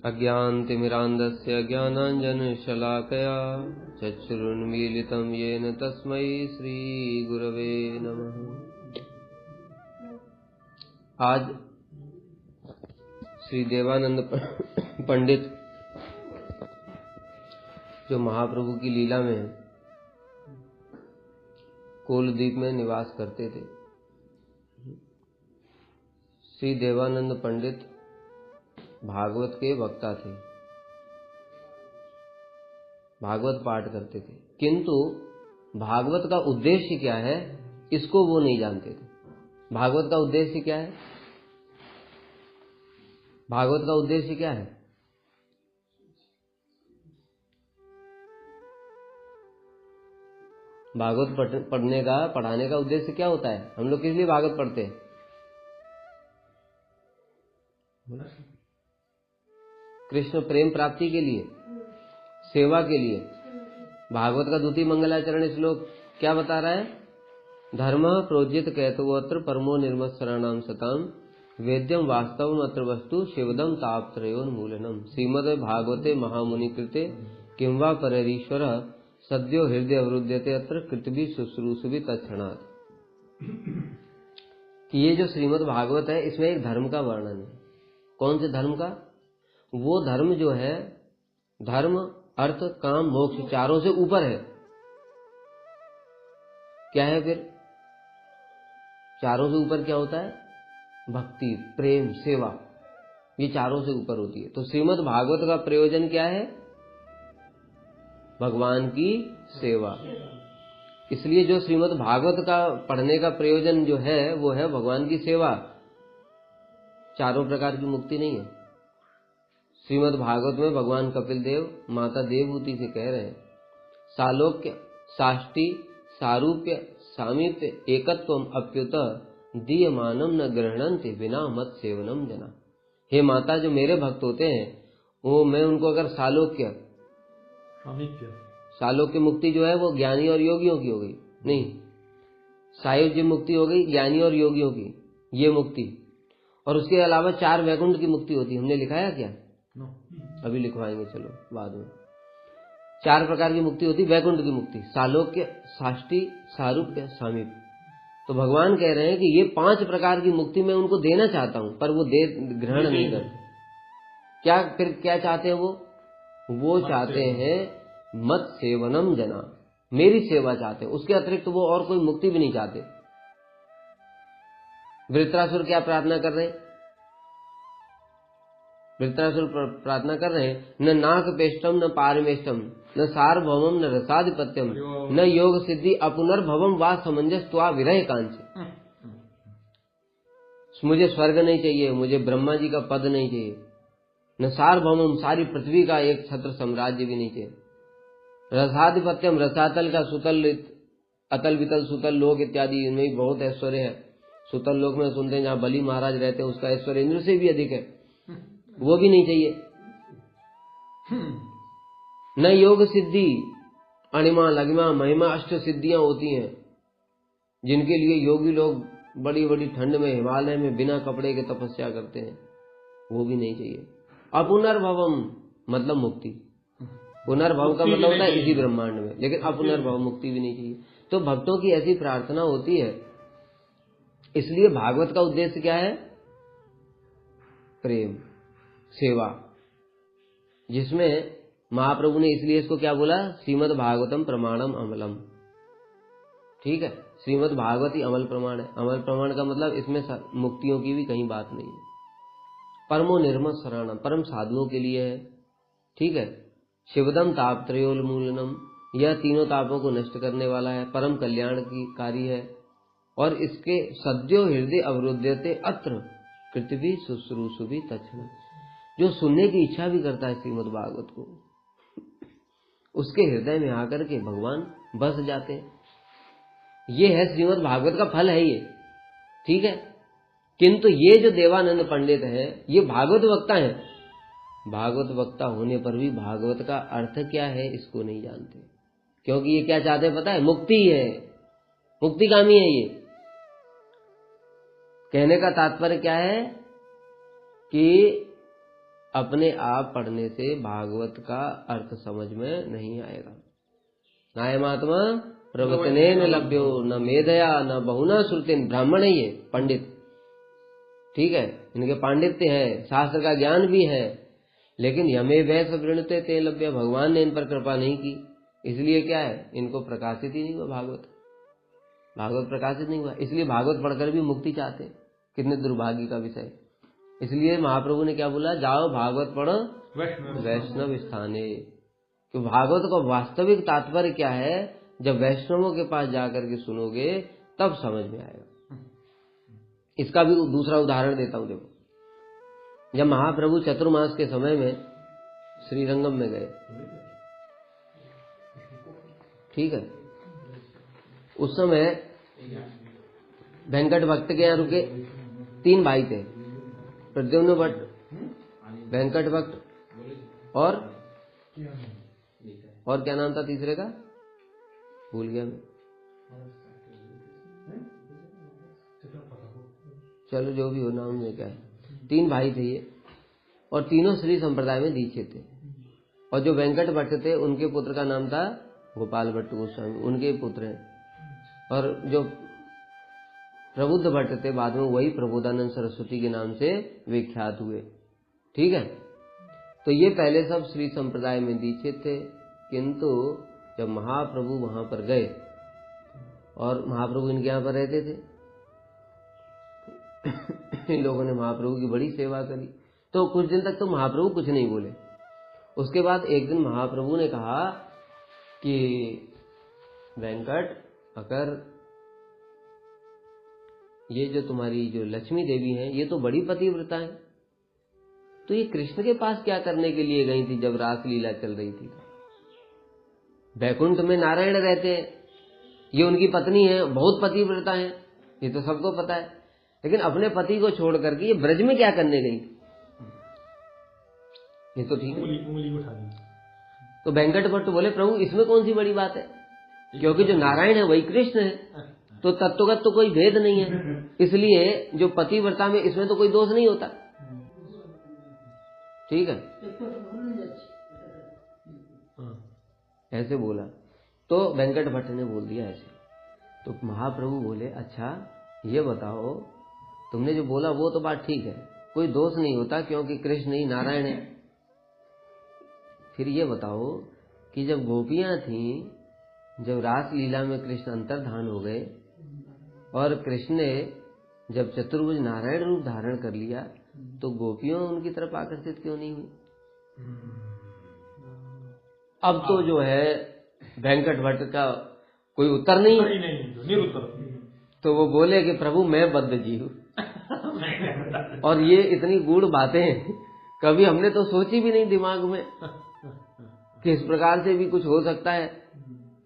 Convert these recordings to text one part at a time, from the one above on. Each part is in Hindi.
अज्ञानतिमिरान्धस्य ज्ञानाञ्जनशलाकया चक्षुरुन्मीलितं येन तस्मै श्रीगुरवे नमः। आज श्री देवानंद पंडित जो महाप्रभु की लीला में कोलद्वीप में निवास करते थे, श्री देवानंद पंडित भागवत के वक्ता थे, भागवत पाठ करते थे, किंतु भागवत का उद्देश्य क्या है इसको वो नहीं जानते थे। भागवत का उद्देश्य क्या है? भागवत का उद्देश्य क्या है? भागवत पढ़ाने का उद्देश्य क्या होता है? हम लोग किस लिए भागवत पढ़ते हैं? कृष्ण प्रेम प्राप्ति के लिए, सेवा के लिए। भागवत का द्वितीय मंगलाचरण श्लोक क्या बता रहा है? धर्म प्रोज्यत कैतवोत्र परमो निर्मत्सराणाम सताम वेद्यम वास्तवम अत्र वस्तु शिवदम तापत्रयोन्मूलनम। श्रीमद् भागवते महामुनि कृते किंवा परेरीश्वर सद्यो हृदय अवरुध्यते अत्र कृतभि शुश्रूषुभि तत्क्षणात्। ये जो श्रीमद् भागवत है इसमें एक धर्म का वर्णन है। कौन से धर्म का? वो धर्म जो है धर्म अर्थ काम मोक्ष चारों से ऊपर है। क्या है फिर? चारों से ऊपर क्या होता है? भक्ति, प्रेम, सेवा, ये चारों से ऊपर होती है। तो श्रीमद् भागवत का प्रयोजन क्या है? भगवान की सेवा। इसलिए जो श्रीमद् भागवत का पढ़ने का प्रयोजन जो है वो है भगवान की सेवा। चारों प्रकार की मुक्ति नहीं है। श्रीमद् भागवत में भगवान कपिल देव माता देवहूति से कह रहे हैं, सालोक्य साष्टि सारूप्य सामीप्य एकत्वम अप्युत दीयमानम न गृह्णन्ति विना मत सेवनम जना। हे माता, जो मेरे भक्त होते हैं वो मैं उनको अगर सालोक्य मुक्ति जो है वो ज्ञानी और योगियों की हो गई, नहीं, सायुज्य मुक्ति हो गई ज्ञानी और योगियों की, ये मुक्ति। और उसके अलावा 4 वैकुंठ की मुक्ति होती है। हमने लिखाया क्या? अभी लिखवाएंगे, चलो बाद में। 4 प्रकार की मुक्ति होती, वैकुंठ की मुक्ति, सालोक्य साष्टि सारूप्य सामीप्य। तो भगवान कह रहे हैं कि ये 5 प्रकार की मुक्ति मैं उनको देना चाहता हूं, पर वो ग्रहण नहीं करते। क्या फिर क्या चाहते हैं वो चाहते हैं मत सेवनम जना, मेरी सेवा चाहते हैं। उसके अतिरिक्त वो और कोई मुक्ति भी नहीं चाहते। वृत्रासुर क्या प्रार्थना कर रहे हैं? वृत्रासुर प्रार्थना कर रहे हैं, न नाक पेष्टम न पारमेष्टम न सार्वभौमम न रसाधिपत्यम न योग सिद्धि अपुनर्भवम वा समंजस त्वा विरह कांच। मुझे स्वर्ग नहीं चाहिए, मुझे ब्रह्मा जी का पद नहीं चाहिए, न सार्वभौमम सारी पृथ्वी का एक छत्र साम्राज्य भी नहीं चाहिए, रसाधिपत्यम रसातल का सुतल अतल वितल सुतल लोक इत्यादि इनमें बहुत ऐश्वर्य है। सुतल लोक में सुनते हैं जहाँ बलि महाराज रहते हैं उसका ऐश्वर्य इंद्र से भी अधिक है, वो भी नहीं चाहिए। न योग सिद्धि अणिमा लगिमा महिमा 8 सिद्धियां होती हैं जिनके लिए योगी लोग बड़ी बड़ी ठंड में हिमालय में बिना कपड़े के तपस्या करते हैं, वो भी नहीं चाहिए। अपुनर्भवम मतलब मुक्ति। पुनर्भव का मतलब होता है इसी ब्रह्मांड में, लेकिन अपुनर्भव मुक्ति भी नहीं चाहिए। तो भक्तों की ऐसी प्रार्थना होती है। इसलिए भागवत का उद्देश्य क्या है? प्रेम, सेवा, जिसमें महाप्रभु ने इसलिए इसको क्या बोला? श्रीमद् भागवतम प्रमाणम अमलम। ठीक है, श्रीमद् भागवत ही अमल प्रमाण है। अमल प्रमाण का मतलब इसमें मुक्तियों की भी कहीं बात नहीं है। परमो निर्मल शरणम, परम साधुओं के लिए है। ठीक है, शिवदम तापत्रयोन्मूलनम, यह तीनों तापों को नष्ट करने वाला है, परम कल्याणकारी है। और इसके सद्यो हृदय अवरुध्यते अत्र कृतभि शुश्रूषुभि तत्क्षणात्। जो सुनने की इच्छा भी करता है श्रीमद् भागवत को, उसके हृदय में आकर के भगवान बस जाते हैं। ये है श्रीमद् भागवत का फल है ये। ठीक है, किंतु ये जो देवानंद पंडित है ये भागवत वक्ता है। भागवत वक्ता होने पर भी भागवत का अर्थ क्या है इसको नहीं जानते, क्योंकि ये क्या चाहते हैं पता है? मुक्ति है, मुक्तिकामी है ये। कहने का तात्पर्य क्या है कि अपने आप पढ़ने से भागवत का अर्थ समझ में नहीं आएगा। नायमात्मा प्रवचनेन लभ्यो न मेधया न बहुना श्रुतिन। ब्राह्मण है ये, पंडित, ठीक है, इनके पांडित्य है, शास्त्र का ज्ञान भी है, लेकिन यमे वैस वृणते ते लभ्य, भगवान ने इन पर कृपा नहीं की, इसलिए क्या है, इनको प्रकाशित ही नहीं हुआ भागवत। भागवत प्रकाशित नहीं हुआ, इसलिए भागवत पढ़कर भी मुक्ति चाहते। कितने दुर्भाग्य का विषय। इसलिए महाप्रभु ने क्या बोला, जाओ भागवत पढ़ो वैष्णव स्थाने। तो भागवत का वास्तविक तात्पर्य क्या है, जब वैष्णवों के पास जाकर के सुनोगे तब समझ में आएगा। इसका भी दूसरा उदाहरण देता हूं। देखो, जब महाप्रभु चतुर्मास के समय में श्रीरंगम में गए, ठीक है, उस समय वेंकट भट्ट के यहाँ रुके। 3 भाई थे, प्रद्युम्न भट्ट, वेंकट भट्ट और क्या नाम था तीसरे का, भूल गया मैं। चलो जो भी हो, नाम में क्या है। 3 भाई थे ये, और तीनों श्री संप्रदाय में दीक्षित थे। और जो वेंकट भट्ट थे उनके पुत्र का नाम था गोपाल भट्ट गोस्वामी, उनके पुत्र हैं। और जो प्रबुद्ध भट्ट थे बाद में वही प्रबोधानंद सरस्वती के नाम से विख्यात हुए, ठीक है। तो ये पहले सब श्री संप्रदाय में दीक्षित थे, किंतु जब महाप्रभु वहां पर गए और महाप्रभु इनके यहाँ पर रहते थे, इन लोगों ने महाप्रभु की बड़ी सेवा करी। तो कुछ दिन तक तो महाप्रभु कुछ नहीं बोले। उसके बाद एक दिन महाप्रभु ने कहा कि वेंकट, अगर ये जो तुम्हारी जो लक्ष्मी देवी हैं ये तो बड़ी पतिव्रता है, तो ये कृष्ण के पास क्या करने के लिए गई थी जब रासलीला चल रही थी? वैकुंठ में नारायण रहते हैं, ये उनकी पत्नी है, बहुत पतिव्रता है, ये तो सबको पता है, लेकिन अपने पति को छोड़ करके ये ब्रज में क्या करने गई थी? ये तो ठीक है। तो वेंकट भट्ट बोले, प्रभु इसमें कौन सी बड़ी बात है, क्योंकि जो नारायण है वही कृष्ण है, तो तत्वगत तो कोई भेद नहीं है, इसलिए जो पतिव्रता में इसमें तो कोई दोष नहीं होता, ठीक है। ऐसे बोला तो वेंकट भट्ट ने बोल दिया ऐसे। तो महाप्रभु बोले, अच्छा ये बताओ, तुमने जो बोला वो तो बात ठीक है, कोई दोष नहीं होता क्योंकि कृष्ण ही नारायण है। फिर ये बताओ कि जब गोपियां थीं, जब रासलीला में कृष्ण अंतर्धान हो गए और कृष्ण ने जब चतुर्भुज नारायण रूप धारण कर लिया, तो गोपियों उनकी तरफ आकर्षित क्यों नहीं हुई? अब तो जो है वेंकट भट्ट का कोई उत्तर नहीं, तो वो बोले कि प्रभु मैं बद्ध जीव। और ये इतनी गूढ़ बातें कभी हमने तो सोची भी नहीं दिमाग में कि इस प्रकार से भी कुछ हो सकता है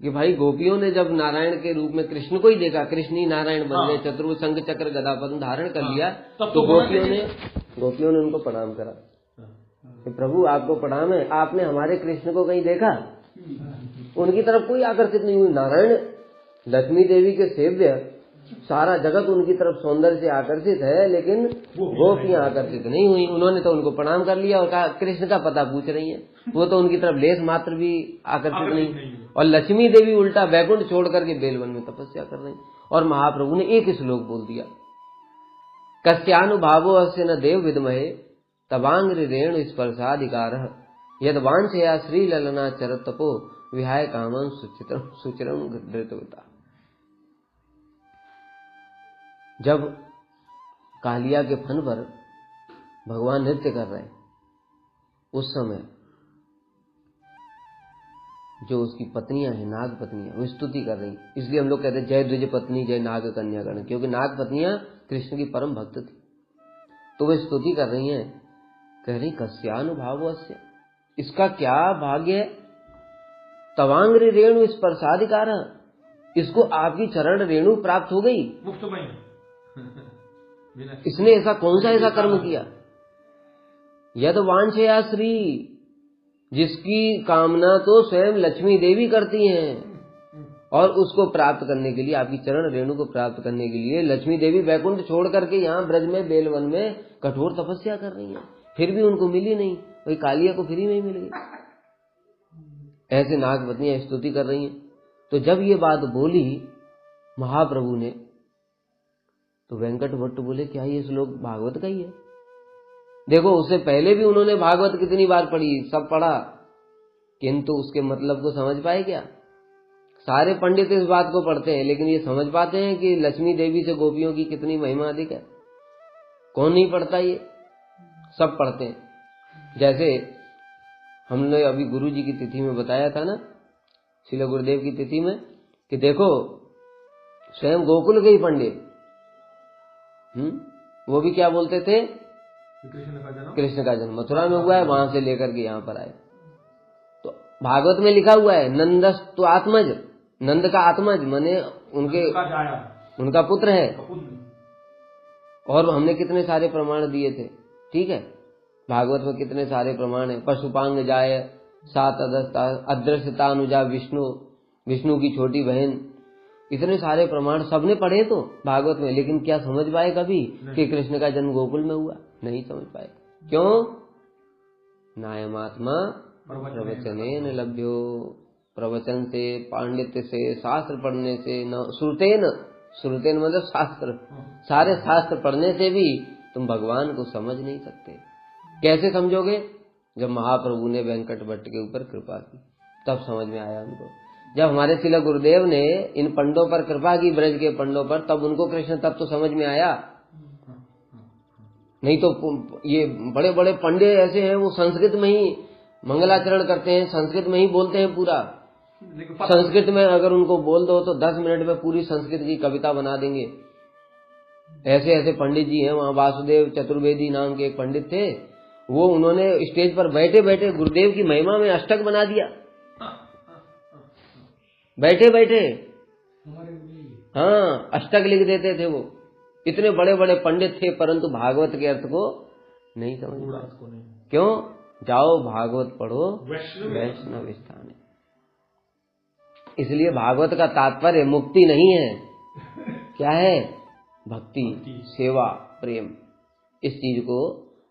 कि भाई गोपियों ने जब नारायण के रूप में कृष्ण को ही देखा, कृष्ण ही नारायण बन गए, चतुर्भुज शंख चक्र गदा पद्म धारण कर लिया, तो गोपियों ने उनको प्रणाम करा कि प्रभु आपको प्रणाम है, आपने हमारे कृष्ण को कहीं देखा? उनकी तरफ कोई आकर्षित नहीं हुई। नारायण लक्ष्मी देवी के सेव्य, सारा जगत उनकी तरफ सौंदर्य से आकर्षित है, लेकिन गोपियां आकर्षित नहीं हुई। उन्होंने तो उनको प्रणाम कर लिया और कहा कृष्ण का पता पूछ रही हैं, वो तो उनकी तरफ लेस मात्र भी आकर्षित नहीं। और लक्ष्मी देवी उल्टा वैकुंठ छोड़ करके बेलवन में तपस्या कर रही। और महाप्रभु ने एक श्लोक बोल दिया, कस्यानुभावो अस्य न देव विद्महे तवांग्रि रेणु स्पर्शाधिकारः यद वांछया श्री ललना चरत तपो विहाय कामं सुचिरं धृतवता। जब कालिया के फन पर भगवान नृत्य कर रहे, उस समय जो उसकी पत्नियां हैं, नाग पत्नियां, वो स्तुति कर रही। इसलिए हम लोग कहते हैं जय द्विज पत्नी जय नाग कन्यागण, क्योंकि नाग पत्नियां कृष्ण की परम भक्त थी। तो वे स्तुति कर रही हैं, कह रही कस्यानुभावस्य, इसका क्या भाग्य है, तवांग्रि रेणु स्पर्शाधिकार, इसको आपकी चरण रेणु प्राप्त हो गई, इसने ऐसा कौन सा ऐसा कर्म किया? यद वांछया श्री, जिसकी कामना तो स्वयं लक्ष्मी देवी करती हैं, और उसको प्राप्त करने के लिए, आपकी चरण रेणु को प्राप्त करने के लिए लक्ष्मी देवी वैकुंठ छोड़ करके यहाँ ब्रज में बेलवन में कठोर तपस्या कर रही हैं। फिर भी उनको मिली नहीं, वही कालिया को फ्री में ही मिल गई। ऐसे नागपत्नियां स्तुति कर रही हैं। तो जब ये बात बोली महाप्रभु ने, तो वेंकट भट्ट बोले क्या ये श्लोक भागवत का ही है? देखो उससे पहले भी उन्होंने भागवत कितनी बार पढ़ी, सब पढ़ा, किंतु उसके मतलब को समझ पाए क्या? सारे पंडित इस बात को पढ़ते हैं, लेकिन ये समझ पाते हैं कि लक्ष्मी देवी से गोपियों की कितनी महिमा अधिक है? कौन नहीं पढ़ता? ये सब पढ़ते हैं। जैसे हमने अभी गुरु जी की तिथि में बताया था ना, श्रील गुरुदेव की तिथि में, कि देखो स्वयं गोकुल के ही पंडित वो भी क्या बोलते थे? कृष्ण का जन्म मथुरा में हुआ है, वहां से लेकर के यहाँ पर आए। तो भागवत में लिखा हुआ है नंदस्तु आत्मज, नंद का आत्मज माने उनका पुत्र है। और हमने कितने सारे प्रमाण दिए थे, ठीक है? भागवत में कितने सारे प्रमाण है। पशुपांग जाय सात अदृश्यता अनुजा विष्णु, विष्णु की छोटी बहन, इतने सारे प्रमाण सबने पढ़े तो भागवत में, लेकिन क्या समझ पाए कभी कि कृष्ण का जन्म गोकुल में हुआ? नहीं समझ पाए। क्यों? नायमात्मा प्रवचनेन लभ्यो, प्रवचन से, पांडित्य से, शास्त्र पढ़ने से, न श्रुतेन, श्रुतेन मतलब शास्त्र, सारे शास्त्र पढ़ने से भी तुम भगवान को समझ नहीं सकते। कैसे समझोगे? जब महाप्रभु ने वेंकट भट्ट के ऊपर कृपा की, तब समझ में आया उनको। जब हमारे श्रील गुरुदेव ने इन पंडों पर कृपा की, ब्रज के पंडों पर, तब उनको कृष्ण तत्व तो समझ में आया। नहीं तो ये बड़े बड़े पंडे ऐसे हैं, वो संस्कृत में ही मंगलाचरण करते हैं, संस्कृत में ही बोलते हैं पूरा। संस्कृत में अगर उनको बोल दो तो 10 मिनट में पूरी संस्कृत की कविता बना देंगे। ऐसे ऐसे पंडित जी हैं वहाँ। वासुदेव चतुर्वेदी नाम के एक पंडित थे, वो उन्होंने स्टेज पर बैठे बैठे गुरुदेव की महिमा में अष्टक बना दिया, बैठे बैठे। हाँ, अष्टक लिख देते थे वो। इतने बड़े बड़े पंडित थे, परंतु भागवत के अर्थ को नहीं समझ पाए। क्यों? जाओ भागवत पढ़ो वैष्णव स्थान। इसलिए भागवत का तात्पर्य मुक्ति नहीं है। क्या है? भक्ति, सेवा, प्रेम। इस चीज को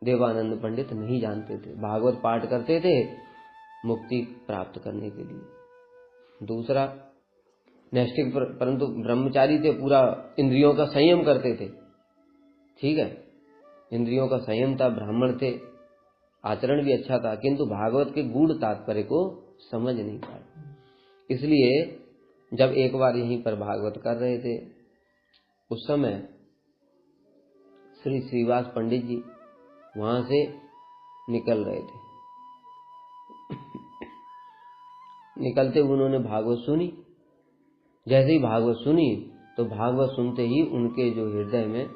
देवानंद पंडित नहीं जानते थे। भागवत पाठ करते थे मुक्ति प्राप्त करने के लिए। दूसरा नैष्ठिक, परंतु ब्रह्मचारी थे, पूरा इंद्रियों का संयम करते थे, ठीक है? इंद्रियों का संयम था, ब्राह्मण थे, आचरण भी अच्छा था, किंतु भागवत के गूढ़ तात्पर्य को समझ नहीं पाए। इसलिए जब एक बार यहीं पर भागवत कर रहे थे, उस समय श्री श्रीवास पंडित जी वहां से निकल रहे थे। निकलते हुए उन्होंने भागवत सुनी। जैसे ही भागवत सुनी तो भागवत सुनते ही उनके जो हृदय में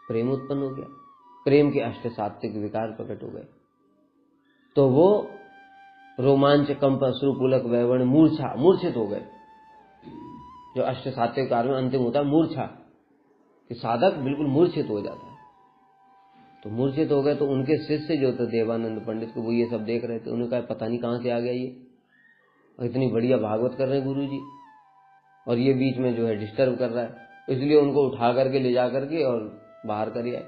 प्रेम उत्पन्न हो गया, प्रेम के अष्ट सात्विक विकार प्रकट हो गए। तो वो रोमांच, कंप, अश्रुपुलक, वैवर्ण, मूर्छित हो गए। जो अष्ट सात्विक विकार में अंतिम होता है मूर्छा, कि साधक बिल्कुल मूर्छित हो जाता है। तो मूर्छित हो गए तो उनके शिष्य जो थे देवानंद पंडित को, वो ये सब देख रहे थे। उन्होंने कहा पता नहीं कहाँ से आ गया ये, और इतनी बढ़िया भागवत कर रहे हैं गुरु जी, और ये बीच में जो है डिस्टर्ब कर रहा है। इसलिए उनको उठा करके ले जा करके और बाहर कर आए।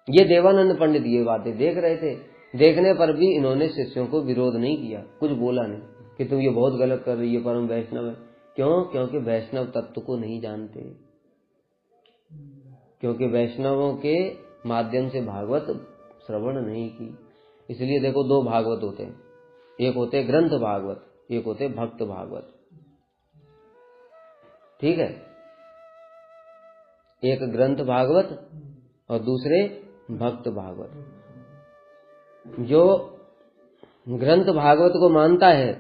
ये देवानंद पंडित ये बातें देख रहे थे। देखने पर भी इन्होंने शिष्यों को विरोध नहीं किया, कुछ बोला नहीं कि तुम ये बहुत गलत कर रही है, परम वैष्णव है। क्यों? क्योंकि वैष्णव तत्व को नहीं जानते, क्योंकि वैष्णवों के माध्यम से भागवत श्रवण नहीं की। इसलिए देखो दो भागवत होते हैं, एक होते ग्रंथ भागवत, एक होते भक्त भागवत, ठीक है? एक ग्रंथ भागवत और दूसरे भक्त भागवत। जो ग्रंथ भागवत को मानता है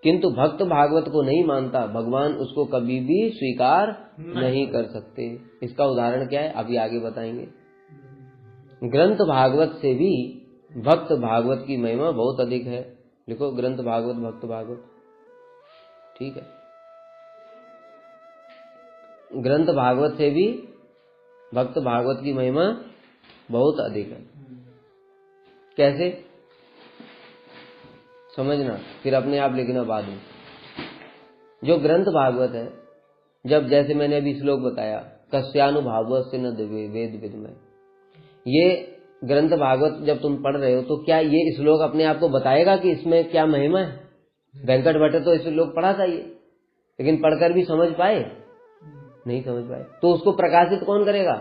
किंतु भक्त भागवत को नहीं मानता, भगवान उसको कभी भी स्वीकार नहीं कर सकते। इसका उदाहरण क्या है अभी आगे बताएंगे। ग्रंथ भागवत से भी भक्त भागवत की महिमा बहुत अधिक है। लिखो ग्रंथ भागवत, भक्त भागवत, ठीक है? ग्रंथ भागवत से भी भक्त भागवत की महिमा बहुत अधिक है। कैसे समझना, फिर अपने आप लिखना बाद में। जो ग्रंथ भागवत है, जब जैसे मैंने अभी श्लोक बताया, कस्यानुभाव से न वेद विदमय, ये ग्रंथ भागवत जब तुम पढ़ रहे हो तो क्या ये श्लोक अपने आप को बताएगा कि इसमें क्या महिमा है? वेंकट भट्ट तो इस श्लोक पढ़ा था ये, लेकिन पढ़कर भी समझ पाए नहीं समझ पाए। तो उसको प्रकाशित कौन करेगा?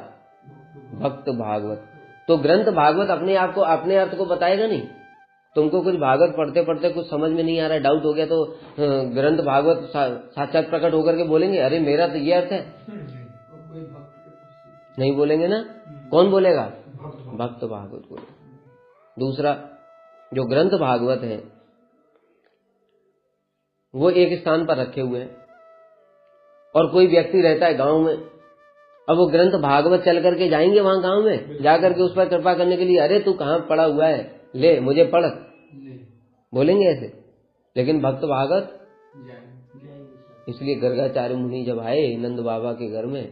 भक्त भागवत। तो ग्रंथ भागवत अपने आप को, अपने अर्थ को बताएगा नहीं। तुमको कुछ भागवत पढ़ते पढ़ते कुछ समझ में नहीं आ रहा है, डाउट हो गया, तो ग्रंथ भागवत साक्षात प्रकट होकर के बोलेंगे अरे मेरा तो ये अर्थ है? नहीं बोलेंगे ना। कौन बोलेगा? भक्त भागवत बोलेगा। दूसरा, जो ग्रंथ भागवत है वो एक स्थान पर रखे हुए हैं और कोई व्यक्ति रहता है गांव में, अब वो ग्रंथ भागवत चल करके जाएंगे वहां गांव में, जाकर के उस पर कृपा करने के लिए, अरे तू कहाँ पड़ा हुआ है, ले मुझे पढ़, बोलेंगे ऐसे? लेकिन भक्त भागवत, इसलिए गर्गाचार्य मुनि जब आए नंद बाबा के घर में,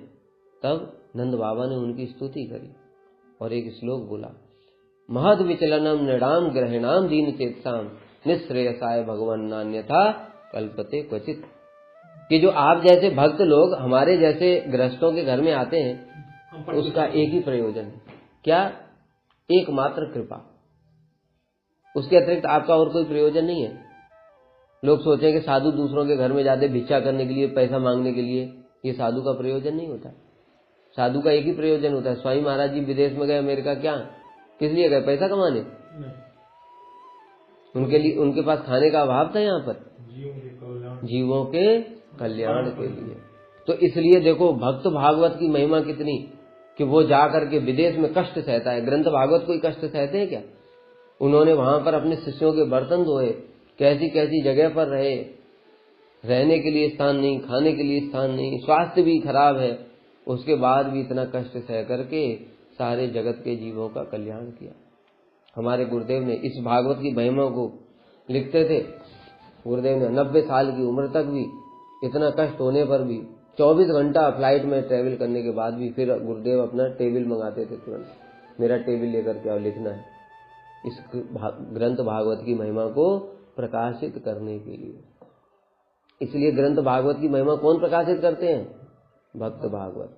तब नंद बाबा ने उनकी स्तुति करी और एक श्लोक बोला, महद विचलनम नृणाम ग्रहणाम दीन चेतसाम निश्रेयसाय भगवान नान्यथा कल्पते क्वचित। कि जो आप जैसे भक्त लोग हमारे जैसे गृहस्थों के घर में आते हैं, उसका एक ही प्रयोजन है, क्या? एकमात्र कृपा, उसके अतिरिक्त आपका और कोई प्रयोजन नहीं है। लोग सोचें कि साधु दूसरों के घर में जाते भिक्षा करने के लिए, पैसा मांगने के लिए, ये साधु का प्रयोजन नहीं होता। साधु का एक ही प्रयोजन होता है। स्वामी महाराज जी विदेश में गए अमेरिका, क्या किस लिए गए? पैसा कमाने। उनके लिए, उनके पास खाने का अभाव था यहाँ पर, जीवों के कल्याण के लिए। तो इसलिए देखो भक्त भागवत की महिमा कितनी, कि वो जा करके विदेश में कष्ट सहता है। ग्रंथ भागवत कोई कष्ट सहते हैं क्या? उन्होंने वहां पर अपने शिष्यों के बर्तन धोए, कैसी कैसी जगह पर रहे, रहने के लिए स्थान नहीं, खाने के लिए स्थान नहीं, स्वास्थ्य भी खराब है, उसके बाद भी इतना कष्ट सह करके सारे जगत के जीवों का कल्याण किया। हमारे गुरुदेव ने इस भागवत की महिमा को लिखते थे। गुरुदेव ने 90 साल की उम्र तक भी, इतना कष्ट होने पर भी, 24 घंटा फ्लाइट में ट्रेवल करने के बाद भी, फिर गुरुदेव अपना टेबल मंगाते थे तुरंत, मेरा टेबल लेकर के आओ, लिखना है इस ग्रंथ भागवत की महिमा को प्रकाशित करने के लिए। इसलिए ग्रंथ भागवत की महिमा कौन प्रकाशित करते हैं? भक्त भागवत।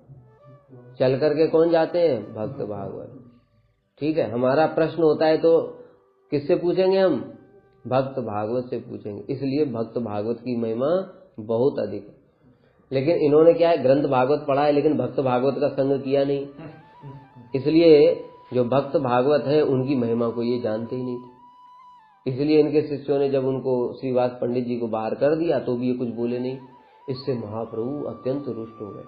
चल करके कौन जाते हैं? भक्त भागवत। ठीक है, हमारा प्रश्न होता है तो किससे पूछेंगे हम? भक्त भागवत से पूछेंगे। इसलिए भक्त भागवत की महिमा बहुत अधिक है। लेकिन इन्होंने क्या है, ग्रंथ भागवत पढ़ा है लेकिन भक्त भागवत का संग किया नहीं, इसलिए जो भक्त भागवत है उनकी महिमा को ये जानते ही नहीं थे। इसलिए इनके शिष्यों ने जब उनको श्रीवास पंडित जी को बाहर कर दिया तो भी ये कुछ बोले नहीं। इससे महाप्रभु अत्यंत रुष्ट हो गए।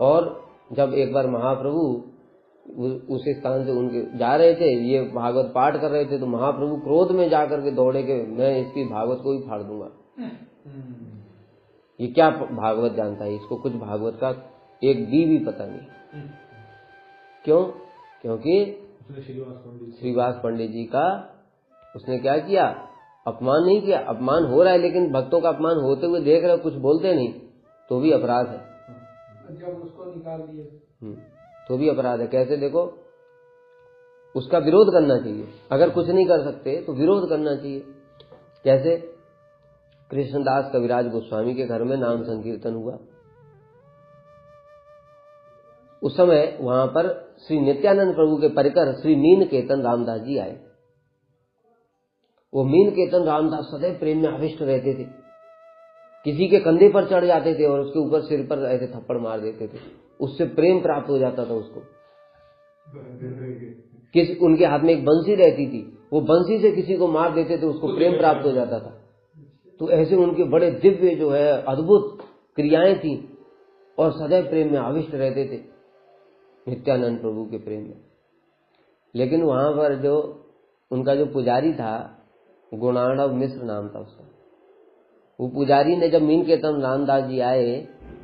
और जब एक बार महाप्रभु उस स्थान से उनके जा रहे थे, ये भागवत पाठ कर रहे थे, तो महाप्रभु क्रोध में जाकर के दौड़े के मैं इसकी भागवत को ही फाड़ दूंगा। ये क्या भागवत जानता है, इसको कुछ भागवत का एक भी पता नहीं। क्यों? क्योंकि श्रीवास पंडित जी का उसने क्या किया? अपमान नहीं किया। अपमान हो रहा है लेकिन भक्तों का अपमान होते हुए देख रहे, कुछ बोलते नहीं, तो भी अपराध है। जब उसको निकाल दिए तो भी अपराध है। कैसे? देखो, उसका विरोध करना चाहिए। अगर कुछ नहीं कर सकते तो विरोध करना चाहिए। कैसे? कृष्णदास कविराज गोस्वामी के घर में नाम संकीर्तन हुआ, उस समय वहां पर श्री नित्यानंद प्रभु के परिकर श्री मीन केतन रामदास जी आए। वो मीन केतन रामदास सदैव प्रेम में आविष्ट रहते थे, किसी के कंधे पर चढ़ जाते थे और उसके ऊपर सिर पर ऐसे थप्पड़ मार देते थे, उससे प्रेम प्राप्त हो जाता था उसको। उनके हाथ में एक बंसी रहती थी, वो बंसी से किसी को मार देते थे, उसको प्रेम प्राप्त हो जाता था। तो ऐसे उनके बड़े दिव्य जो है अद्भुत क्रियाएं थी और सदैव प्रेम में आविष्ट रहते थे, नित्यानंद प्रभु के प्रेम में। लेकिन वहां पर जो उनका जो पुजारी था, गुणाणव मिश्र नाम था उसका, वो पुजारी ने जब मीन केतन रामदास जी आए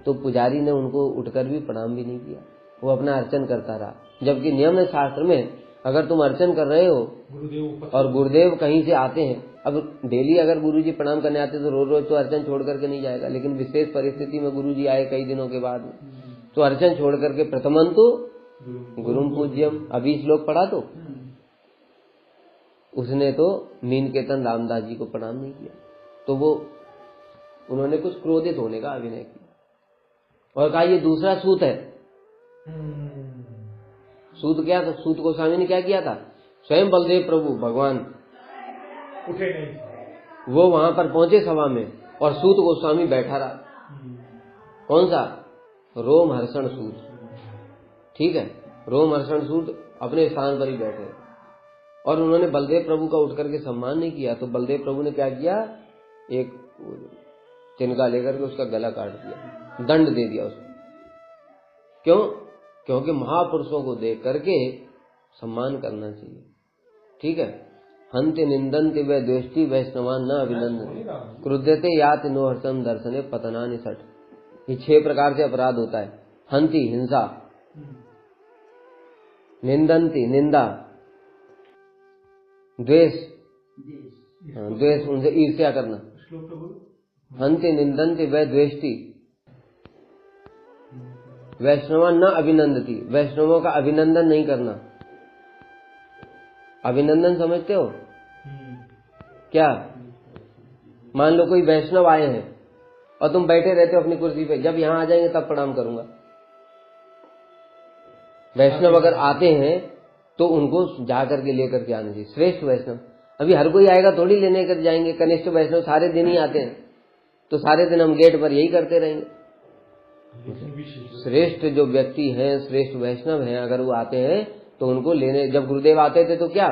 तो पुजारी ने उनको उठकर भी प्रणाम भी नहीं किया, वो अपना अर्चन करता रहा। जबकि नियम है शास्त्र में, अगर तुम अर्चन कर रहे हो और गुरुदेव कहीं से आते हैं, अब डेली अगर गुरुजी प्रणाम करने आते तो रोज रोज तो अर्चन छोड़ करके नहीं जाएगा, लेकिन विशेष परिस्थिति में गुरुजी आए कई दिनों के बाद, तो अर्चन छोड़ करके प्रथमन तो गुरुम पूज्यम, अभी श्लोक पढ़ा तो उसने तो मीन केतन रामदास जी को प्रणाम नहीं किया। तो वो उन्होंने कुछ क्रोधित होने का अभिनय किया और कहा ये दूसरा सूत है, सूत क्या था, सूत गोस्वामी ने क्या किया था, स्वयं बलदेव प्रभु भगवान उठे नहीं, वो वहां पर पहुंचे सभा में और सूत गोस्वामी बैठा रहा। कौन सा, रोमहर्षण सूत, ठीक है, रोमहर्षण सूत अपने स्थान पर ही बैठे और उन्होंने बलदेव प्रभु का उठ करके सम्मान नहीं किया। तो बलदेव प्रभु ने क्या किया, एक तिनका लेकर के उसका गला काट दिया, दंड दे दिया उसको। क्यों, क्योंकि महापुरुषों को देख करके सम्मान करना चाहिए, ठीक है। हंति निंदन्ति व द्वेष्टि वैष्णवान न अभिनंदन्ति क्रुध्यते याति नो हर्षम दर्शने पतनानि सठ। ये 6 प्रकार से अपराध होता है। हंति हिंसा, निंदन्ति निंदा, द्वेष द्वेष उनसे ईर्ष्या करना, हंति निंदन्ति व द्वेष्टि वैष्णवान न अभिनंदति, वैष्णवों का अभिनंदन नहीं करना। अभिनंदन समझते हो क्या, मान लो कोई वैष्णव आए हैं और तुम बैठे रहते हो अपनी कुर्सी पे, जब यहाँ आ जाएंगे तब प्रणाम करूंगा। वैष्णव अगर आते हैं तो उनको जाकर के लेकर के आना चाहिए, श्रेष्ठ वैष्णव। अभी हर कोई आएगा थोड़ी लेने कर जाएंगे, कनिष्ठ वैष्णव सारे दिन ही आते हैं, तो सारे दिन हम गेट पर यही करते रहेंगे। श्रेष्ठ जो व्यक्ति हैं, श्रेष्ठ वैष्णव हैं, अगर वो आते हैं तो उनको लेने, जब गुरुदेव आते थे तो क्या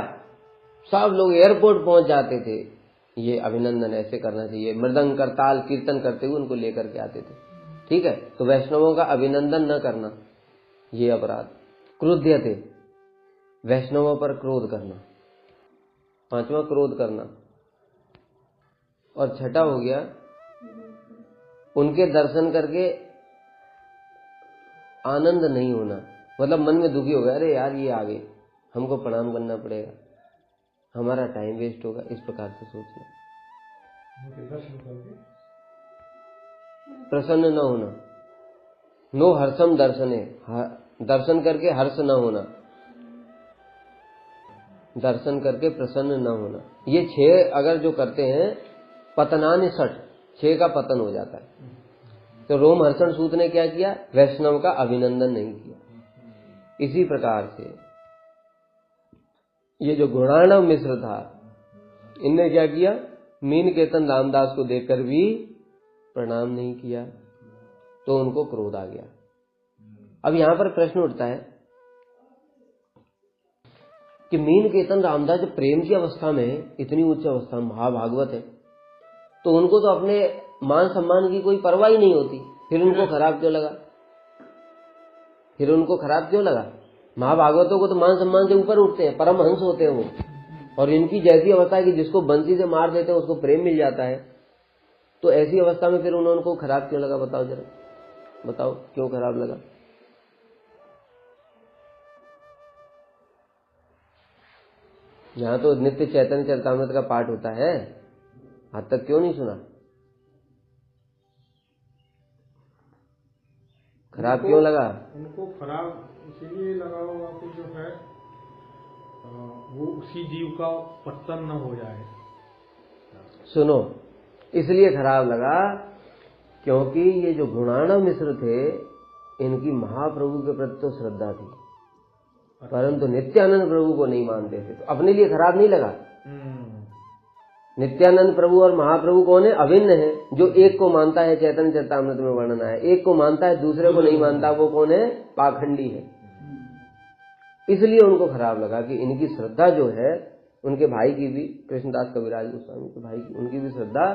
सब लोग एयरपोर्ट पहुंच जाते थे। ये अभिनंदन ऐसे करना चाहिए, मृदंग करताल कीर्तन करते हुए उनको लेकर के आते थे, ठीक है। तो वैष्णवों का अभिनंदन न करना ये अपराध। क्रुध्यते, वैष्णवों पर क्रोध करना, 5वां क्रोध करना। और 6ठा हो गया उनके दर्शन करके आनंद नहीं होना, मतलब मन में दुखी हो गया, अरे यार ये आ गए, हमको प्रणाम करना पड़ेगा, हमारा टाइम वेस्ट होगा, इस प्रकार से सोचना। प्रसन्न न होना, नो हर्षम दर्शने, दर्शन करके हर्ष न होना, दर्शन करके प्रसन्न न होना। ये 6 अगर जो करते हैं, पतनानि सठ, 6 का पतन हो जाता है। तो रोमहर्षण सूत ने क्या किया, वैष्णव का अभिनंदन नहीं किया। इसी प्रकार से ये जो गुणार्णव मिश्र था, इनने क्या किया, मीनकेतन रामदास को देखकर भी प्रणाम नहीं किया, तो उनको क्रोध आ गया। अब यहां पर प्रश्न उठता है कि मीनकेतन रामदास जब प्रेम की अवस्था में, इतनी उच्च अवस्था में महाभागवत है, तो उनको तो अपने मान सम्मान की कोई परवाह ही नहीं होती, फिर उनको खराब क्यों लगा, फिर उनको खराब क्यों लगा। महाभागवतों को तो मान सम्मान से ऊपर उठते हैं, परमहंस होते हैं वो, और इनकी जैसी अवस्था है कि जिसको बंसी से मार देते हैं उसको प्रेम मिल जाता है, तो ऐसी अवस्था में फिर उनको खराब क्यों लगा, बताओ जरा, बताओ क्यों खराब लगा। यहाँ तो नित्य चैतन्य चरितामृत का पाठ होता है, आज तक क्यों नहीं सुना, खराब क्यों लगा। उनको खराब इसीलिए लगा होगा कि जो है वो उसी जीव का पतन न हो जाए। सुनो, इसलिए खराब लगा क्योंकि ये जो गुणार्णव मिश्र थे, इनकी महाप्रभु के प्रति तो श्रद्धा थी, परंतु नित्यानंद प्रभु को नहीं मानते थे, तो अपने लिए खराब नहीं लगा। नित्यानंद प्रभु और महाप्रभु कौन है, अभिन्न है। जो एक को मानता है, चैतन्य चरितामृत में वर्णन है, एक को मानता है दूसरे को नहीं मानता, वो कौन है, पाखंडी है। इसलिए उनको खराब लगा कि इनकी श्रद्धा जो है, उनके भाई की भी, कृष्णदास कविराज गोस्वामी के भाई की, उनकी भी श्रद्धा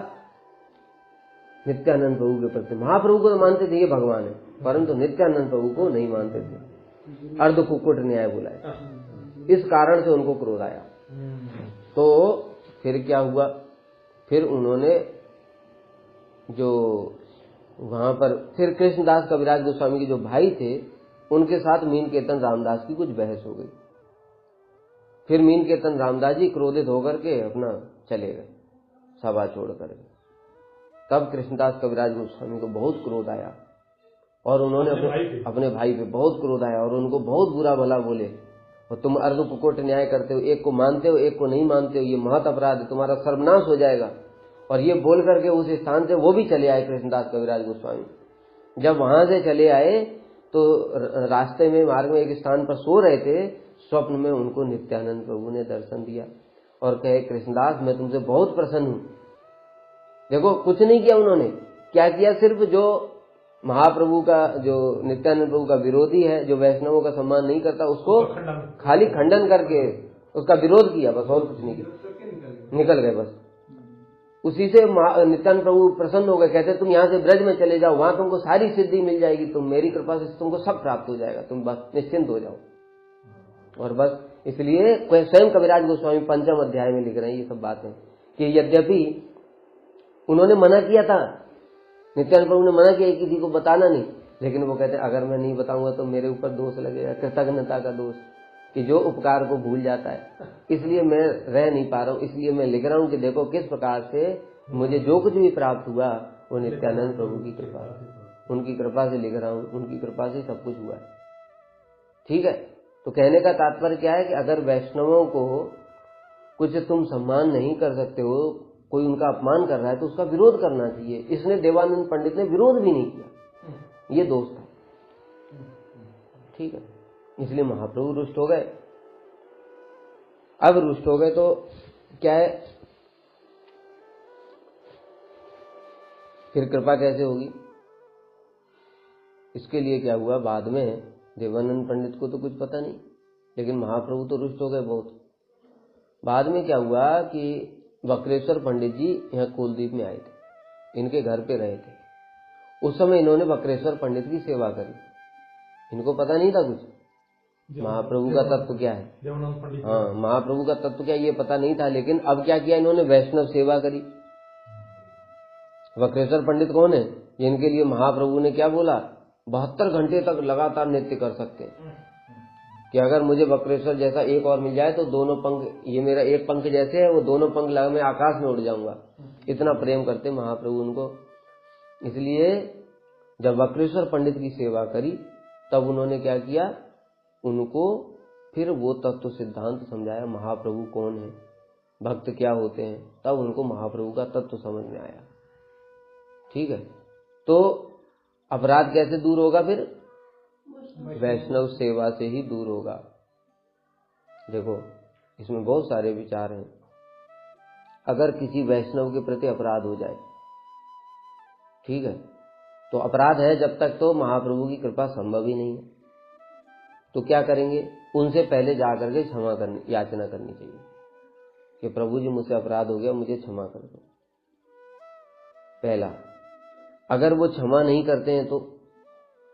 नित्यानंद प्रभु के प्रति। महाप्रभु को तो मानते थे ये भगवान है, परंतु नित्यानंद प्रभु को नहीं मानते थे, अर्ध कुक्कुट न्याय बुलाया, इस कारण से उनको क्रोध आया। तो फिर क्या हुआ, फिर उन्होंने जो वहां पर फिर कृष्णदास कविराज गोस्वामी के जो भाई थे, उनके साथ मीनकेतन रामदास की कुछ बहस हो गई। फिर मीनकेतन रामदास जी क्रोधित होकर के अपना चले गए, सभा छोड़ करके। तब कृष्णदास कविराज गोस्वामी को बहुत क्रोध आया और उन्होंने अपने भाई पे बहुत क्रोध आया और उनको बहुत बुरा भला बोले, और तुम अर्ध कुक्कुट न्याय करते हो, एक को मानते हो एक को नहीं मानते हो, ये महत अपराध है, तुम्हारा सर्वनाश हो जाएगा। और ये बोल करके उस स्थान से वो भी चले आए कृष्णदास कविराज गोस्वामी। जब वहां से चले आए तो रास्ते में मार्ग में एक स्थान पर सो रहे थे, स्वप्न में उनको नित्यानंद प्रभु ने दर्शन दिया और कहे कृष्णदास मैं तुमसे बहुत प्रसन्न हूं। देखो कुछ नहीं किया उन्होंने, क्या किया, सिर्फ जो महाप्रभु का, जो नित्यानंद प्रभु का विरोधी है, जो वैष्णवों का सम्मान नहीं करता, उसको खाली खंडन करके उसका विरोध किया, बस और कुछ नहीं किया, निकल गए बस। उसी से नित्यानंद प्रभु प्रसन्न हो गए, कहते तुम यहाँ से ब्रज में चले जाओ, वहां तुमको सारी सिद्धि मिल जाएगी, तुम मेरी कृपा से तुमको सब प्राप्त हो जाएगा, तुम बस निश्चिंत हो जाओ। और बस इसलिए स्वयं कविराज गोस्वामी पंचम अध्याय में लिख रहे हैं ये सब बातें कि यद्यपि उन्होंने मना किया था, नित्यानंद प्रभु ने मना किया किसी को बताना नहीं, लेकिन वो कहते अगर मैं नहीं बताऊंगा तो मेरे ऊपर दोष लगेगा, कृतज्ञता का दोष, कि जो उपकार को भूल जाता है। इसलिए मैं रह नहीं पा रहा हूँ, इसलिए मैं लिख रहा हूँ कि देखो किस प्रकार से मुझे जो कुछ भी प्राप्त हुआ वो नित्यानंद प्रभु की कृपा, उनकी कृपा से लिख रहा हूँ, उनकी कृपा से सब कुछ हुआ है। ठीक है, तो कहने का तात्पर्य क्या है कि अगर वैष्णवों को कुछ तुम सम्मान नहीं कर सकते हो, कोई उनका अपमान कर रहा है तो उसका विरोध करना चाहिए। इसने देवानंद पंडित ने विरोध भी नहीं किया, ये दोष था। ठीक है, इसलिए महाप्रभु रुष्ट हो गए। अब रुष्ट हो गए तो क्या है, फिर कृपा कैसे होगी? इसके लिए क्या हुआ, बाद में देवानंद पंडित को तो कुछ पता नहीं, लेकिन महाप्रभु तो रुष्ट हो गए बहुत। बाद में क्या हुआ कि वक्रेश्वर पंडित जी यहाँ कुलदीप में आए थे, इनके घर पे रहे थे। उस समय इन्होंने वक्रेश्वर पंडित की सेवा करी, इनको पता नहीं था कुछ महाप्रभु का तत्व क्या है, हाँ महाप्रभु का तत्व क्या ये पता नहीं था। लेकिन अब क्या किया इन्होंने, वैष्णव सेवा करी। वक्रेश्वर पंडित कौन है, इनके लिए महाप्रभु ने क्या बोला, 72 घंटे तक लगातार नृत्य कर सकते हैं, कि अगर मुझे वक्रेश्वर जैसा एक और मिल जाए तो दोनों पंख, ये मेरा एक पंख जैसे है, वो दोनों पंख लगा मैं आकाश में उड़ जाऊंगा। इतना प्रेम करते महाप्रभु उनको। इसलिए जब वक्रेश्वर पंडित की सेवा करी तब उन्होंने क्या किया, उनको फिर वो तत्व सिद्धांत समझाया, महाप्रभु कौन है, भक्त क्या होते हैं, तब उनको महाप्रभु का तत्व समझ में आया। ठीक है, तो अपराध कैसे दूर होगा, फिर वैष्णव सेवा से ही दूर होगा। देखो इसमें बहुत सारे विचार हैं। अगर किसी वैष्णव के प्रति अपराध हो जाए, ठीक है, तो अपराध है जब तक तो महाप्रभु की कृपा संभव ही नहीं है, तो क्या करेंगे, उनसे पहले जाकर के क्षमा करनी, याचना करनी चाहिए कि प्रभु जी मुझसे अपराध हो गया, मुझे क्षमा कर दो। पहला, अगर वो क्षमा नहीं करते हैं तो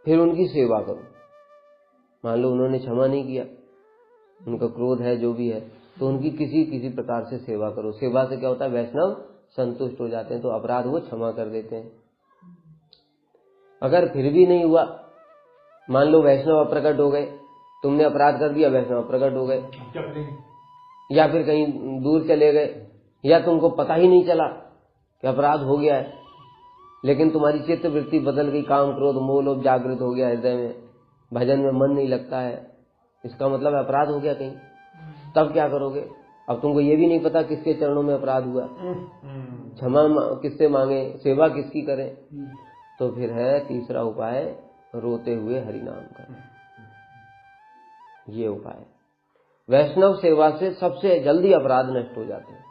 फिर उनकी सेवा करो। मान लो उन्होंने क्षमा नहीं किया, उनका क्रोध है जो भी है, तो उनकी किसी प्रकार से सेवा करो। सेवा से क्या होता है, वैष्णव संतुष्ट हो जाते हैं, तो अपराध वो क्षमा कर देते हैं। अगर फिर भी नहीं हुआ, मान लो वैष्णव अप्रकट हो गए, तुमने अपराध कर दिया, वैष्णव अप्रकट हो गए, या फिर कहीं दूर चले गए, या तुमको पता ही नहीं चला कि अपराध हो गया है, लेकिन तुम्हारी चित्त वृत्ति बदल गई, काम क्रोध मोह लोभ जागृत हो गया हृदय में, भजन में मन नहीं लगता है, इसका मतलब अपराध हो गया कहीं। तब क्या करोगे, अब तुमको ये भी नहीं पता किसके चरणों में अपराध हुआ, क्षमा किससे मांगे, सेवा किसकी करें, तो फिर है तीसरा उपाय, रोते हुए हरिनाम करें। ये उपाय, वैष्णव सेवा से सबसे जल्दी अपराध नष्ट हो जाते हैं।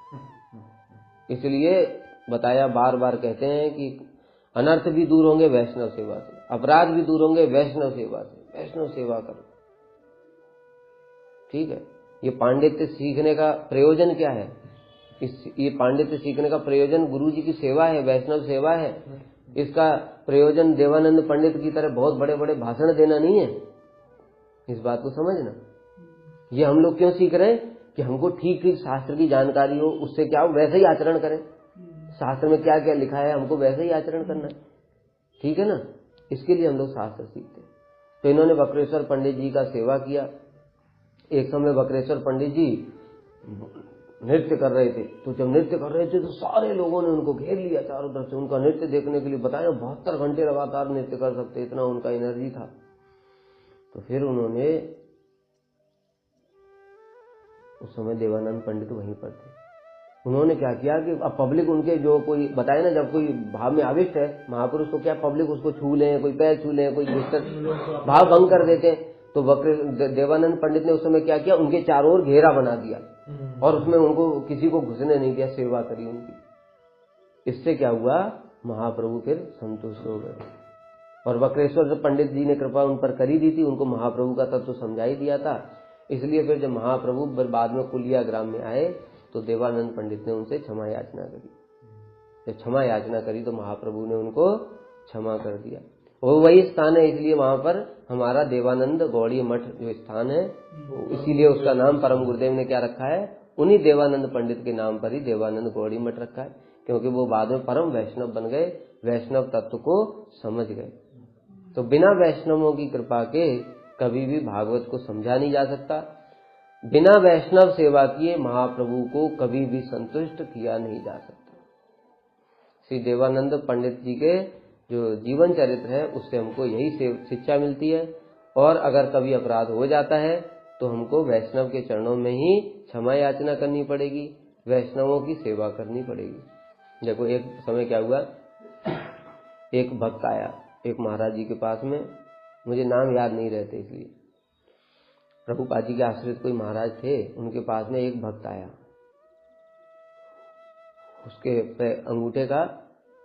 इसलिए बताया, बार बार कहते हैं कि अनर्थ भी दूर होंगे वैष्णव सेवा से, अपराध भी दूर होंगे वैष्णव सेवा से। वैष्णव सेवा करो, ठीक है। ये पांडित्य सीखने का प्रयोजन क्या है, ये पांडित्य सीखने का प्रयोजन गुरु जी की सेवा है, वैष्णव सेवा है। इसका प्रयोजन देवानंद पंडित की तरह बहुत बड़े बड़े भाषण देना नहीं है, इस बात को समझना। ये हम लोग क्यों सीख रहे हैं कि हमको ठीक ठीक शास्त्र की जानकारी हो, उससे क्या हो, वैसे ही आचरण करें। शास्त्र में क्या क्या लिखा है हमको वैसे ही आचरण करना है, ठीक है ना, इसके लिए हम लोग शास्त्र सीखते हैं। तो इन्होंने वक्रेश्वर पंडित जी का सेवा किया। एक समय वक्रेश्वर पंडित जी नृत्य कर रहे थे, तो जब नृत्य कर रहे थे तो सारे लोगों ने उनको घेर लिया चारों तरफ से, उनका नृत्य देखने के लिए। बताया 72 घंटे लगातार नृत्य कर सकते, इतना उनका एनर्जी था। तो फिर उन्होंने, उस समय देवानंद पंडित वहीं पर थे, उन्होंने क्या किया कि अब पब्लिक उनके जो कोई बताए ना, जब कोई भाव में आविष्ट है महापुरुष तो क्या पब्लिक उसको छू लें, कोई पैर छू लें, कोई भाव भंग कर देते हैं। तो देवानंद पंडित ने उस समय क्या किया, उनके चारों ओर घेरा बना दिया और उसमें उनको किसी को घुसने नहीं दिया, सेवा करी उनकी। इससे क्या हुआ, महाप्रभु फिर संतुष्ट हो गए। और वक्रेश्वर पंडित जी ने कृपा उन पर करी दी थी, उनको महाप्रभु का तत्व समझा ही दिया था। इसलिए फिर जब महाप्रभु बाद में कुलिया ग्राम में आए तो देवानंद पंडित ने उनसे क्षमा याचना करी। जब क्षमा याचना करी तो महाप्रभु ने उनको क्षमा कर दिया। वो वही स्थान है, इसलिए वहां पर हमारा देवानंद गौड़ी मठ जो स्थान है, इसीलिए उसका नाम परम गुरुदेव ने क्या रखा है, उन्हीं देवानंद पंडित के नाम पर ही देवानंद गौड़ी मठ रखा है, क्योंकि वो बाद में परम वैष्णव बन गए, वैष्णव तत्व को समझ गए। तो बिना वैष्णवों की कृपा के कभी भी भागवत को समझा नहीं जा सकता। बिना वैष्णव सेवा किए महाप्रभु को कभी भी संतुष्ट किया नहीं जा सकता। श्री देवानंद पंडित जी के जो जीवन चरित्र है उससे हमको यही शिक्षा मिलती है। और अगर कभी अपराध हो जाता है तो हमको वैष्णव के चरणों में ही क्षमा याचना करनी पड़ेगी, वैष्णवों की सेवा करनी पड़ेगी। देखो एक समय क्या हुआ, एक भक्त आया एक महाराज जी के पास में, मुझे नाम याद नहीं रहते इसलिए, प्रभुपाद जी के आश्रित कोई महाराज थे, उनके पास में एक भक्त आया। उसके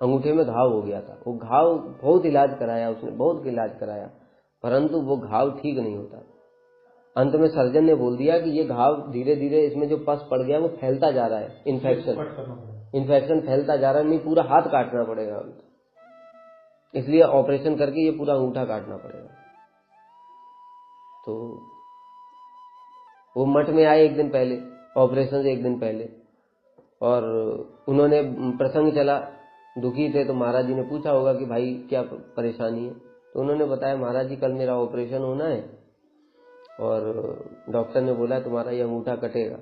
अंगूठे में घाव हो गया था। वो घाव बहुत इलाज कराया उसने, बहुत इलाज कराया, परंतु वो घाव ठीक नहीं होता। अंत में सर्जन ने बोल दिया कि ये घाव धीरे धीरे इसमें जो पस पड़ गया वो फैलता जा रहा है, इन्फेक्शन फैलता जा रहा है, नहीं पूरा हाथ काटना पड़ेगा, इसलिए ऑपरेशन करके ये पूरा अंगूठा काटना पड़ेगा। तो वो मठ में आए एक दिन पहले, ऑपरेशन से एक दिन पहले, और उन्होंने प्रसंग चला, दुखी थे, तो महाराज जी ने पूछा होगा कि भाई क्या परेशानी है। तो उन्होंने बताया महाराज जी कल मेरा ऑपरेशन होना है और डॉक्टर ने बोला तुम्हारा ये अंगूठा कटेगा।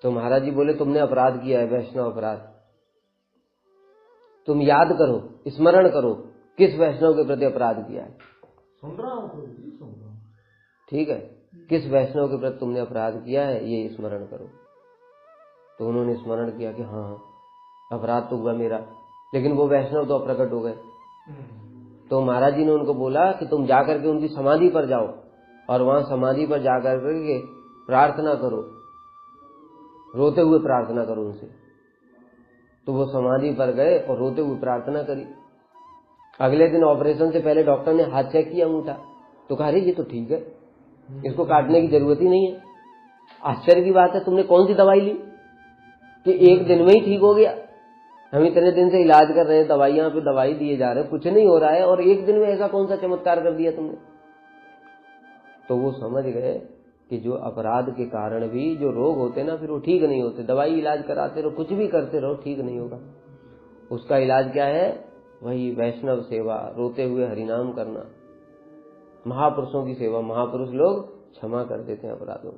तो महाराज जी बोले तुमने अपराध किया है, वैष्णव अपराध। तुम याद करो, स्मरण करो किस वैष्णव के प्रति अपराध किया है। ठीक है, किस वैष्णव के प्रति तुमने अपराध किया है ये स्मरण करो। तो उन्होंने स्मरण किया कि हाँ अपराध तो हुआ मेरा, लेकिन वो वैष्णव तो अप्रकट हो गए। तो महाराज जी ने उनको बोला कि तुम जाकर के उनकी समाधि पर जाओ और वहां समाधि पर जाकर के प्रार्थना करो, रोते हुए प्रार्थना करो उनसे। तो वो समाधि पर गए और रोते हुए प्रार्थना करी। अगले दिन ऑपरेशन से पहले डॉक्टर ने हाथ चेक किया अंगूठा, तो कहा अरे ये तो ठीक है, इसको काटने की जरूरत ही नहीं है। आश्चर्य की बात है, तुमने कौन सी दवाई ली कि एक दिन में ही ठीक हो गया। हम इतने दिन से इलाज कर रहे हैं, दवाइयां पे दवाई दिए जा रहे हैं, कुछ नहीं हो रहा है, और एक दिन में ऐसा कौन सा चमत्कार कर दिया तुमने। तो वो समझ गए कि जो अपराध के कारण भी जो रोग होते ना फिर वो ठीक नहीं होते। दवाई इलाज कराते रहो, कुछ भी करते रहो, ठीक नहीं होगा। उसका इलाज क्या है, वही वैष्णव सेवा, रोते हुए हरिनाम करना, महापुरुषों की सेवा। महापुरुष लोग क्षमा कर देते हैं अपराधों।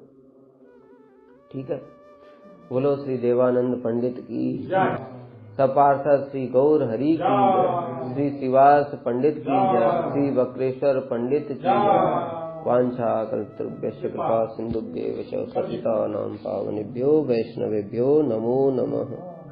ठीक है, बोलो श्री देवानंद पंडित की, सपार्षद श्री गौर हरि की जय, श्री श्रीवास पंडित की जय, श्री वक्रेश्वर पंडित की जय। वांछा कल्पतरुभ्यश्च कृपा सिन्धुभ्येव च पतितानां पावनेभ्यो वैष्णवेभ्यो नमो नमः।